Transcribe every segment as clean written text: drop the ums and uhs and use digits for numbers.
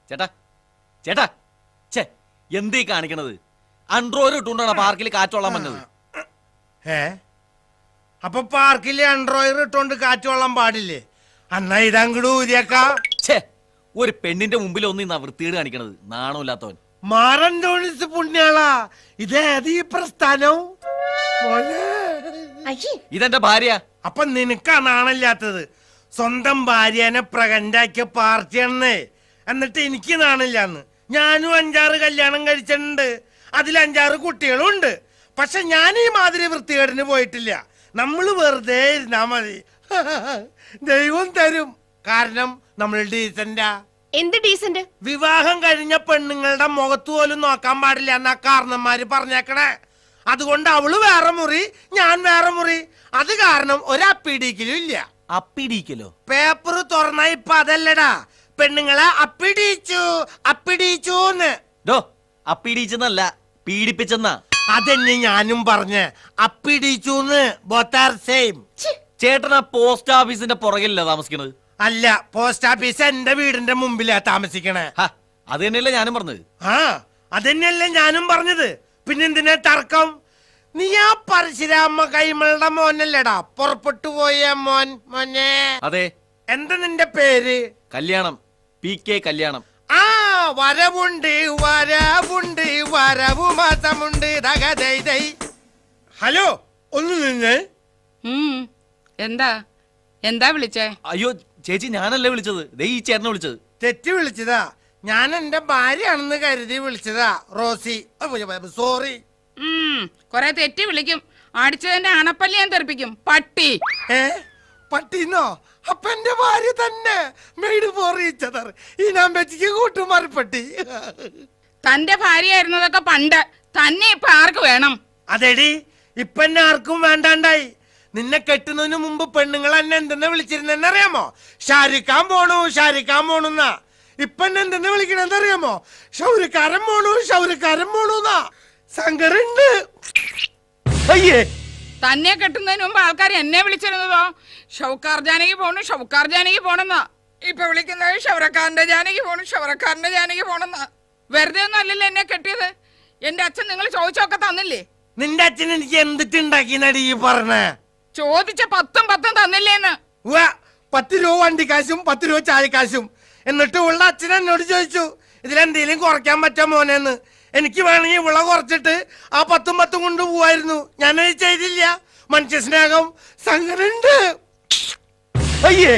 ചേട്ടാ ചേട്ടാ ചേ എന്തീ കാണിക്കണത്? അൺഡ്രോയിഡ് ഇട്ടുകൊണ്ടാണ് പാർക്കിൽ കാറ്റോളാൻ വന്നത്. അപ്പൊ പാർക്കില് അൺഡ്രോയിഡ് ഇട്ടോണ്ട് കാറ്റോളാൻ പാടില്ലേ? അന്നാ ഇതങ്ങട് ഊരിയേക്കാ. ഛേ, ഒരു പെണ്ണിന്റെ മുമ്പിൽ ഒന്നും വൃത്തികേട് കാണിക്കണത്. നാണമില്ലാത്തവൻ. മാറന്തോണിസ് പുണ്യാളാ, ഇതേത് ഈ പ്രസ്ഥാനം? ഇതെന്റെ ഭാര്യ. അപ്പൊ നിനക്കാ നാണില്ലാത്തത്? സ്വന്തം ഭാര്യനെ പ്രകണ്ടാക്കിയ പാർട്ടിയാണെന്നേ. എന്നിട്ട് എനിക്ക് നാണില്ലാന്ന്. ഞാനും 5-6 കല്യാണം കഴിച്ചിട്ടുണ്ട്. അതിൽ 5-6 കുട്ടികളും ഉണ്ട്. പക്ഷെ ഞാൻ ഈ മാതിരി വൃത്തികേടിന് പോയിട്ടില്ല. നമ്മള് വെറുതെ ഇരുന്നാ മതി. ദൈവം തരും. കാരണം നമ്മൾ ഡീസന്റാ. എന്ത് ഡീസന്റ്? വിവാഹം കഴിഞ്ഞ പെണ്ണുങ്ങളുടെ മുഖത്ത് പോലും നോക്കാൻ പാടില്ല എന്നാ കാരണന്മാര് പറഞ്ഞേക്കണേ. അതുകൊണ്ട് അവള് വേറെ മുറി, ഞാൻ വേറെ മുറി. അത് കാരണം ഒരപ്പിടിക്കലും ഇല്ല. അപ്പിടിക്കലോ? പേപ്പർ തുറന്ന ഇപ്പൊ അതല്ലടാ, പെണ്ണുങ്ങളെ അപ്പിടിച്ചു അപ്പിടിച്ചൂന്ന്. അപ്പിടിച്ചെന്നല്ല, പീഡിപ്പിച്ചെന്നാ. അതെന്നെ ഞാനും പറഞ്ഞ്. അപ്പിടിച്ചൂന്ന്. Both are same. ചേട്ടനാ പോസ്റ്റ് ഓഫീസിന്റെ പുറകിലല്ല താമസിക്കണത്? അല്ല, പോസ്റ്റ് ഓഫീസ് എന്റെ വീടിന്റെ മുമ്പിലാ താമസിക്കണേ. അത് തന്നെയല്ലേ ഞാനും പറഞ്ഞത്. അതന്നെയല്ലേ ഞാനും പറഞ്ഞത്. പിന്നെന്തിനാ തർക്കം? നീ ആ പരശുരാമ കൈമളുടെ മോനല്ലേടാ പുറപ്പെട്ടു പോയ മോൻ? മോനെ. അതെ. എന്താ നിന്റെ പേര്? കല്യാണം. PK കല്യാണം. വരവുണ്ട് വരവുണ്ട് വരവു മാസമുണ്ട്. ഹലോ, ഒന്ന് നിന്ന്. എന്താ എന്താ വിളിച്ചേ? അയ്യോ ചേച്ചി, ഞാനല്ലേ വിളിച്ചത്. ദേ ഈ ചേട്ടനെ വിളിച്ചത്. തെറ്റി വിളിച്ചതാ. ഞാൻ എന്റെ ഭാര്യയാണെന്ന് കരുതി വിളിച്ചതാ. Rosie, sorry. കൊറേ തെറ്റി വിളിക്കും. അടിച്ചതിന്റെ അണപ്പല്ലി ഞാൻ തെറിപ്പിക്കും. പട്ടി. പട്ടിന്നോ? അപ്പൊ എന്റെ ഭാര്യ തന്നെ. Made for each other. ഈ നമ്പറ്റിക്ക് കൂട്ടുമാറിപ്പട്ടി. തന്റെ ഭാര്യയായിരുന്നതൊക്കെ പണ്ട്. തന്നെ ഇപ്പൊ ആർക്ക് വേണം? അതെടി, ഇപ്പൊ എന്നെ ആർക്കും വേണ്ടാണ്ടായി. നിന്നെ കെട്ടുന്നതിന് മുമ്പ് പെണ്ണുങ്ങൾ എന്നെ എന്തെന്ന് വിളിച്ചിരുന്നെന്ന് അറിയാമോ? ഷാരിക്കാൻ പോണു ഷാരിക്കാൻ പോണുന്നാ. ഇപ്പൊ എന്നെ എന്തെന്ന് വിളിക്കണെന്ന് അറിയാമോ? ഷൗരിക്കാരൻ പോണു ഷൗരിക്കാരൻ പോണുന്നാ. സങ്കടുണ്ട്. അയ്യേ, തന്നെ കെട്ടുന്നതിന് മുമ്പ് ആൾക്കാർ എന്നെ വിളിച്ചിരുന്നതോ ഷൗക്കാർ ജാനകി പോണു ഷൗക്കാർ ജാനകി പോണെന്നാ. ഇപ്പൊ വിളിക്കുന്നത് ഷൗറക്കാരന്റെ ജാനകി പോണു ഷൗറക്കാരന്റെ ജാനകി പോണെന്നാ. വെറുതെ ഒന്നും അല്ലല്ലോ എന്നെ കെട്ടിയത്. എന്റെ അച്ഛൻ നിങ്ങൾ ചോദിച്ചൊക്കെ തന്നില്ലേ? നിന്റെ അച്ഛൻ എനിക്ക് എന്തിട്ടുണ്ടാക്കി നടി പറഞ്ഞേ? ചോദിച്ച 10 തന്നില്ലേന്ന്. 10 രൂപ വണ്ടിക്കാശും 10 രൂപ ചായക്കാശും. എന്നിട്ട് ഉള്ള അച്ഛൻ എന്നോട് ചോദിച്ചു ഇതിലെന്തേലും കുറയ്ക്കാൻ പറ്റാ മോനെന്ന്. എനിക്ക് വേണമെങ്കിൽ വിള കുറച്ചിട്ട് ആ 10 കൊണ്ട് പോവായിരുന്നു. ഞാനത് ചെയ്തില്ല. മനുഷ്യ സ്നേഹം. സങ്കടുണ്ട്. അയ്യേ,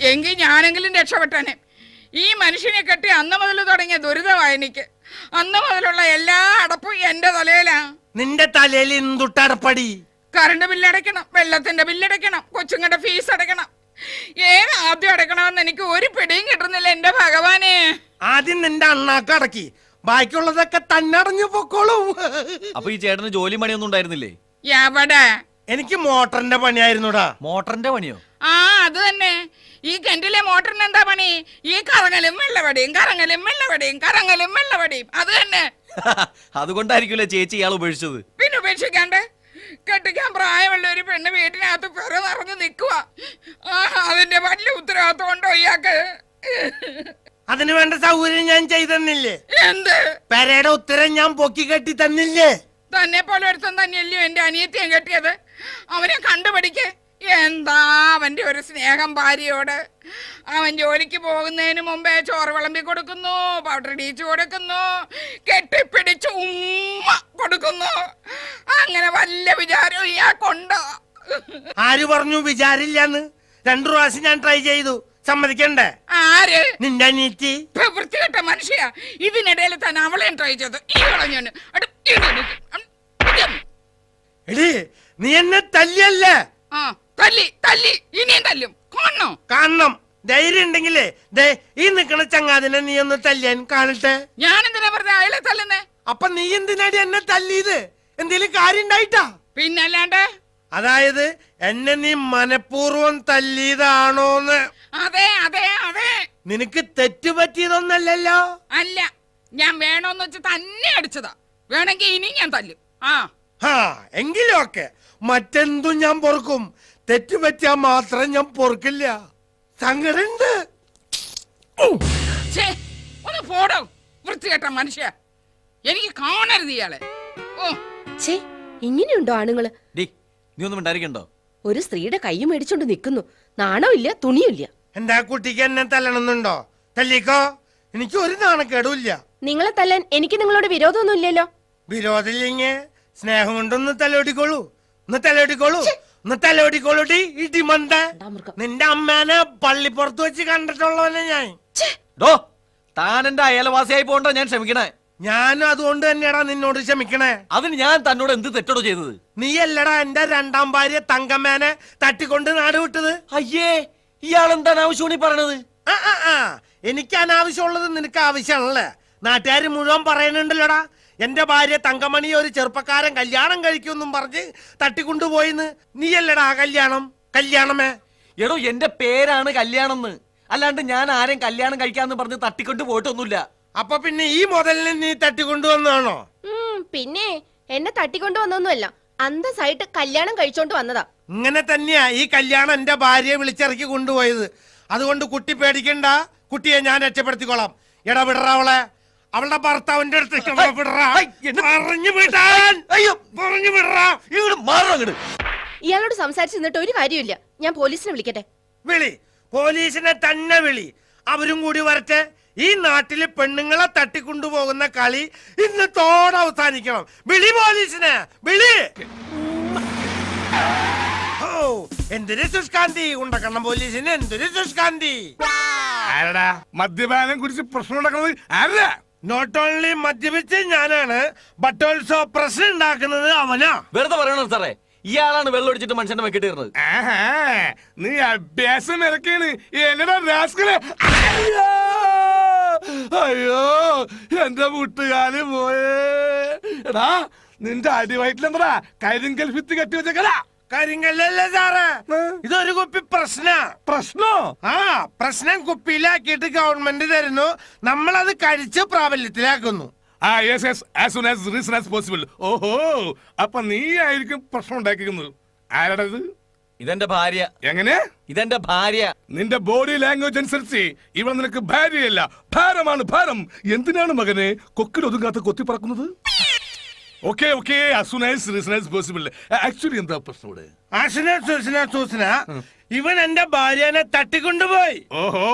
എങ്കിൽ ഞാനെങ്കിലും രക്ഷപ്പെട്ടനെ. ഈ മനുഷ്യനെ കെട്ടി അന്ന് മുതൽ തുടങ്ങിയ ദുരിതമായി എനിക്ക്. അന്ന് മുതലുള്ള എല്ലാ അടപ്പും എന്റെ തലയിലാ. നിന്റെ തലയിൽ എന്തുട്ടടപ്പടി? കറണ്ട് ബില്ലടയ്ക്കണം, വെള്ളത്തിന്റെ ബില്ലടയ്ക്കണം, കൊച്ചുങ്ങളുടെ ഫീസ് അടയ്ക്കണം. ഏത് ആദ്യം അടയ്ക്കണമെന്ന് എനിക്ക് ഒരു പിടിയും കിട്ടുന്നില്ല എന്റെ ഭഗവാനെ. ആദ്യം നിന്റെ അണ്ണാക്ക് അടക്കി, ബാക്കിയുള്ളതൊക്കെ തന്നെ അടഞ്ഞു പൊക്കോളും. അപ്പൊ ഈ ചേട്ടന് ജോലി പണിയൊന്നും ഉണ്ടായിരുന്നില്ലേ? എവിടെ? എനിക്ക് മോട്ടറിന്റെ പണിയായിരുന്നുടാ. മോട്ടറിന്റെ പണിയോ? അത് തന്നെ. ഈ കിണറ്റിലെ മോട്ടറിന് എന്താ പണി? ഈ കറങ്ങലും വെള്ളവടിയും കറങ്ങലും വെള്ളവടിയും കറങ്ങലും വെള്ളവടിയും. അത് തന്നെ. അതുകൊണ്ടായിരിക്കുമല്ലേ ചേച്ചി ഇയാൾ ഉപേക്ഷിച്ചത്? പിന്നെ ഉപേക്ഷിക്കാണ്ട്? കെട്ടിക്കാൻ പ്രായമുള്ള ഒരു പെണ്ണ് വീട്ടിനകത്ത് പെറ നിറഞ്ഞു നിൽക്കുക. അതിന്റെ വലിയ ഉത്തരവാദിത്വം ഉണ്ടോ ഇയാൾക്ക്? അതിന് വേണ്ട സൗകര്യം ഞാൻ ചെയ്തെന്നില്ലേ? എന്ത്? പെരയുടെ ഉത്തരം ഞാൻ പൊക്കി കെട്ടി തന്നില്ലേ? തന്നെ പോലെ ഒരുത്തം തന്നെയല്ലയോ എന്റെ അനിയത്തിയും കെട്ടിയത്. അവനെ കണ്ടുപിടിക്ക്. എന്താ അവന്റെ ഒരു സ്നേഹം ഭാര്യയോട്. അവൻ ജോലിക്ക് പോകുന്നതിന് മുമ്പേ ചോറ് വിളമ്പി കൊടുക്കുന്നു, പൗഡർ ഇടിച്ചു കൊടുക്കുന്നു, കെട്ടിപ്പിടിച്ച് ഉമ്മ കൊടുക്കുന്നു. അങ്ങനെ വല്ല വിചാരവും ഇയാൾക്കുണ്ടോ? ആര് പറഞ്ഞു വിചാരില്ലാന്ന്? 2 പ്രാവശ്യം ഞാൻ ട്രൈ ചെയ്തു. സമ്മതിക്കണ്ടേ? ആര്? നിന്റെ അനിയത്തി. വൃത്തികെട്ട മനുഷ്യ. ഇതിനിടയിൽ തന്നെ അവളെയും ട്രൈ ചെയ്തു. ഈ കളഞ്ഞു. എടി, നീ എന്നെ തല്ലിയല്ലേ? തല്ലി തല്ലി ഇനിയും തല്ലും. കാണണം. ധൈര്യം ഉണ്ടെങ്കിലേ ദേ ഈ നിക്കണ ചങ്ങാതിനെ നീ ഒന്ന് തല്ലിയാൻ കാണട്ടെ. ഞാൻ എന്തിനാ പറഞ്ഞ അയാളെ തല്ലുന്നേ? അപ്പൊ നീ എന്തിനാടി എന്നെ തല്ലിയത്? എന്തേലും കാര്യം ഉണ്ടായിട്ടാ? പിന്നല്ലാണ്ട്. അതായത് എന്നെ നീ മനഃപൂർവ്വം തല്ലിയതാണോന്ന്? അതെ അതെ അതെ. നിനക്ക് തെറ്റ് പറ്റിയതൊന്നല്ലല്ലോ? അല്ല, ഞാൻ വേണോന്ന് വെച്ച് തന്നെ അടിച്ചതാ. വേണമെങ്കിൽ ഇനി ഞാൻ തല്ലും. എങ്കിലും ഒക്കെ മറ്റെന്തും ഞാൻ പൊറുക്കും. തെറ്റ് പറ്റിയാ മാത്രം ഞാൻ പൊറുക്കില്ല. സങ്കടുണ്ട്. ഒന്ന് വൃത്തികെട്ട മനുഷ്യ, എനിക്ക് കാണരുത് ഇയാളെ. ഓ ഛേ, ഇങ്ങനെയുണ്ടോ ആണുങ്ങള്? ഡി നീ ഒന്നും ഉണ്ടായിരിക്കണ്ടോ? ഒരു സ്ത്രീയുടെ കൈ മേടിച്ചോണ്ട് നിൽക്കുന്നു. നാണമില്ല, തുണിയില്ല. എന്താ കുട്ടിക്ക് എന്നെ തല്ലണമെന്നുണ്ടോ? തല്ലിക്കോ, എനിക്ക് ഒരു നാണക്കേടുമില്ല. നിങ്ങളെ തല്ലാൻ എനിക്ക് നിങ്ങളോട് വിരോധമൊന്നും ഇല്ലല്ലോ. വിരോധമില്ലെങ്കിൽ സ്നേഹം കൊണ്ടൊന്ന് തലോടിക്കോളൂ. ഒന്ന് തലോടിക്കോളൂ, ഒന്ന് തലോടിക്കോളൂടി. ഇടിമന്ത, നിന്റെ അമ്മേനെ പള്ളിപ്പുറത്ത് വെച്ച് കണ്ടിട്ടുള്ളവനെ ഞാൻ. ഡോ താൻ എന്റെ അയൽവാസിയായി പോകണ്ട ഞാൻ ക്ഷമിക്കണേ. ഞാനും അതുകൊണ്ട് തന്നെയാടാ നിന്നോട് ക്ഷമിക്കണേ. അതിന് ഞാൻ തന്നോട് എന്ത് തെറ്റോടോ ചെയ്തത്? നീയല്ലടാ എന്റെ രണ്ടാം ഭാര്യ തങ്കമ്മേനെ തട്ടിക്കൊണ്ട് നാട് വിട്ടത്. അയ്യേ, ഇയാൾ എന്താണ് ആവശ്യമാണ് ഈ പറയണത്? എനിക്ക് അനാവശ്യമുള്ളത് നിനക്ക് ആവശ്യമാണല്ലേ? നാട്ടുകാര് മുഴുവൻ പറയുന്നുണ്ടല്ലോടാ, എന്റെ ഭാര്യ തങ്കമണി ഒരു ചെറുപ്പക്കാരൻ കല്യാണം കഴിക്കുമെന്നും പറഞ്ഞ് തട്ടിക്കൊണ്ടുപോയിന്ന്. നീയല്ലടാ കല്യാണമേ. എടോ എന്റെ പേരാണ് കല്യാണം, അല്ലാണ്ട് ഞാൻ ആരെയും കല്യാണം കഴിക്കാന്ന് പറഞ്ഞ് തട്ടിക്കൊണ്ട് പോയിട്ടൊന്നുമില്ല. അപ്പൊ പിന്നെ ഈ മുതലിനെ നീ തട്ടിക്കൊണ്ടുവന്നാണോ? പിന്നെ എന്നെ തട്ടിക്കൊണ്ടുവന്നൊന്നുമല്ല, അന്തസ്സായിട്ട് കല്യാണം കഴിച്ചോണ്ട് വന്നതാ. ഇങ്ങനെ തന്നെയാ ഈ കല്യാണം എന്റെ ഭാര്യയെ വിളിച്ചിറക്കി കൊണ്ടുപോയത്. അതുകൊണ്ട് കുട്ടി പേടിക്കണ്ട, കുട്ടിയെ ഞാൻ രക്ഷപ്പെടുത്തിക്കോളാം. എടാ വിടറ അവളെ, അവളുടെ ഭർത്താവിന്റെ അടുത്തേക്ക് പറഞ്ഞു വിടറാ. ഇയാളോട് സംസാരിച്ചു നിന്നിട്ട് ഒരു കാര്യമില്ല. ഞാൻ പോലീസിനെ വിളിക്കട്ടെ? വിളി, പോലീസിനെ തന്നെ വിളി. അവരും കൂടി വരട്ടെ. ഈ നാട്ടില് പെണ്ണുങ്ങളെ തട്ടിക്കൊണ്ടുപോകുന്ന കളി ഇന്നത്തോടെ അവസാനിക്കണം. വിളി പോലീസിനെ, വിളി. ഓ എന്തൊരു സുഷ്കാന്തി, ഉണ്ടക്കണം പോലീസിന് എന്തൊരു സുഷ്കാന്തി. ആരടാ മദ്യപാനം കുറിച്ച് പ്രശ്നം ഉണ്ടാക്കുന്നത്? ആരടാ? നോട്ട് ഓൺലി മദ്യപിച്ച് ഞാനാണ്, ബട്ട് ഓൾസോ പ്രശ്നം ഉണ്ടാക്കുന്നത് അവനാ. വെറുതെ പറയണോ സാറേ, ഇയാളാണ് വെള്ളം ഒടിച്ചിട്ട് മനുഷ്യന്റെ വെക്കിട്ട് കയറുന്നത്. ആഹാ, നീ അഭ്യാസം ഇറക്കാണ്. എന്നടാ രാസ്കലെ. അയ്യോ എന്റെ വീട്ടുകാര് പോയേ. എടാ നിന്റെ അടിവയറ്റിലെന്താ കരിങ്കൽ ഭിത്തി കെട്ടി വെച്ചേക്കടാ? കാര്യങ്ങളല്ലേ സാറേ, ഇതൊരു കുപ്പി പ്രശ്നോ? പ്രശ്നം കുപ്പിയിലാക്കിയിട്ട് ഗവൺമെന്റ് തരുന്നു, നമ്മളത് കഴിച്ച് പ്രാബല്യത്തിലാക്കുന്നു. as soon as reason as possible. ഓഹോ, അപ്പൊ നീ ആയിരിക്കും പ്രശ്നം ഉണ്ടാക്കിക്കുന്നത്. ആരാടാ ഇത്? ഇതെന്റെ ഭാര്യ. എങ്ങനെ? ഇതെന്റെ ഭാര്യ. നിന്റെ ബോഡി ലാംഗ്വേജ് അനുസരിച്ച് ഇവൾ നിനക്ക് ഭാര്യയല്ല, ഭാരമാണ്, ഭാരം. എന്തിനാണ് മകനെ കൊക്കിൽ ഒതുങ്ങാത്ത കൊത്തി പറക്കുന്നത്? Okay okay, as soon as reason as possible. Actually എന്താ പ്രശ്നം? ഇവൻ എന്റെ ഭാര്യനെ തട്ടിക്കൊണ്ടുപോയി. ഓഹോ,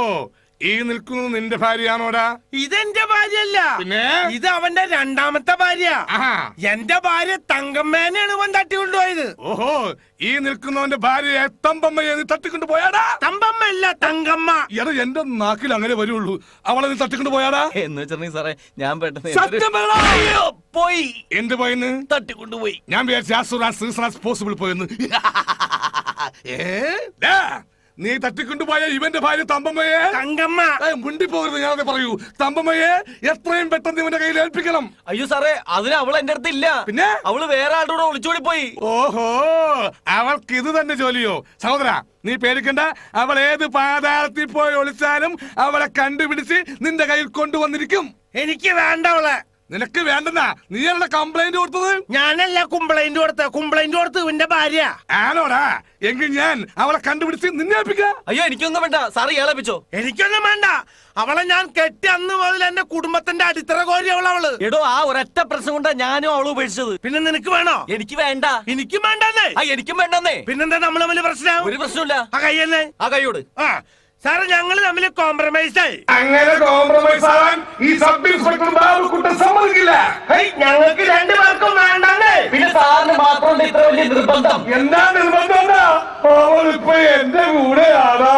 ഈ നിൽക്കുന്നത് നിന്റെ ഭാര്യയാണോടാ? ഇതെന്റെ ഭാര്യയല്ല, പിന്നെ ഇത് അവന്റെ രണ്ടാമത്തെ ഭാര്യ. എന്റെ ഭാര്യ തങ്കമ്മേനെയാണ് ഇവൻ തട്ടിക്കൊണ്ടുപോയത്. ഓഹോ, ഈ നിൽക്കുന്നവന്റെ ഭാര്യയെ തമ്പമ്മയെ നീ തട്ടിക്കൊണ്ടു പോയാടാ? തമ്പമ്മ അല്ല, തങ്കമ്മ. എടാ എന്റെ നാക്കിൽ അങ്ങനെ വരുള്ളൂ. അവളെ നീ തട്ടിക്കൊണ്ടു പോയാടാ? എന്ന് വെച്ചിട്ടുണ്ടെങ്കിൽ സാറേ ഞാൻ പെട്ടെന്ന് സത്യം പറയടാ. പോയി. എന്ത് പോയിന്ന്? തട്ടിക്കൊണ്ടുപോയി. ഞാൻ വിചാരിച്ചു പോസിബിൾ പോയെന്ന്. നീ തട്ടിക്കൊണ്ടുപോയ ഇവന്റെ ഭാര്യ തമ്പമ്മയെ, തങ്കമ്മ, മുണ്ടി പോകരുത്. ഞാനത് പറയൂ, തമ്പമ്മയെ എത്രയും പെട്ടെന്ന് ഇവന്റെ കയ്യിൽ ഏൽപ്പിക്കണം. അയ്യോ സാറേ, അതിന് അവൾ എന്റെ അടുത്ത് ഇല്ല. പിന്നെ അവള് വേറെ ആളുടെ കൂടെ ഒളിച്ചോടി പോയി. ഓഹോ, അവൾക്ക് ഇത് തന്നെ ജോലിയോ? സഹോദര നീ പേടിക്കണ്ട, അവൾ ഏത് പാതാളത്തിൽ പോയി ഒളിച്ചാലും അവളെ കണ്ടുപിടിച്ച് നിന്റെ കയ്യിൽ കൊണ്ടുവന്നിരിക്കും. എനിക്ക് വേണ്ട അവളെ. നിനക്ക് വേണ്ടെന്നാ നീയല്ല കംപ്ലൈന്റ് കൊടുത്തത്? ഞാനല്ല കംപ്ലൈന്റ് കൊടുത്ത് ഇവന്റെ ഭാര്യ ആണോടാ? എങ്കിൽ ഞാൻ അവളെ കണ്ടുപിടിച്ച് നിന്നെ ഏൽപ്പിക്കാം. അയ്യോ എനിക്കൊന്നും വേണ്ട സാറ് ഏളപ്പിച്ചോ. എനിക്കൊന്നും വേണ്ട. അവളെ ഞാൻ കെട്ടി അന്ന് മുതൽ എന്റെ കുടുംബത്തിന്റെ അടിത്തറ കോരി അവള്. എടോ ആ ഒരൊറ്റ പ്രശ്നം കൊണ്ടാ ഞാനും അവള് ഉപേക്ഷിച്ചത്. പിന്നെ നിനക്ക് വേണോ? എനിക്ക് വേണ്ട. എനിക്കും വേണ്ടെന്നേ. എനിക്കും വേണ്ടെന്നേ. പിന്നെന്താ നമ്മള് തമ്മിൽ പ്രശ്നം? ഒരു പ്രശ്നമില്ല. ആ കയ്യെന്നെ, ആ കൈയോട്. സാറ് ഞങ്ങള് തമ്മിൽ കോംപ്രമൈസ് ആയി. അങ്ങനെ കോംപ്രമൈസ് ആവാൻ ഈ സബ് ഇൻസ്പെക്ടർ ബാബുക്കുട്ടൻ സമ്മതിക്കില്ല. ഞങ്ങൾക്ക് രണ്ടുപേർക്കും വേണ്ടെന്നേ. പിന്നെ സാറിന് മാത്രം ഇത്ര വലിയ നിർബന്ധം? എന്താ നിർബന്ധം? അവൾ ഇപ്പൊ എന്റെ കൂടെയാടാ.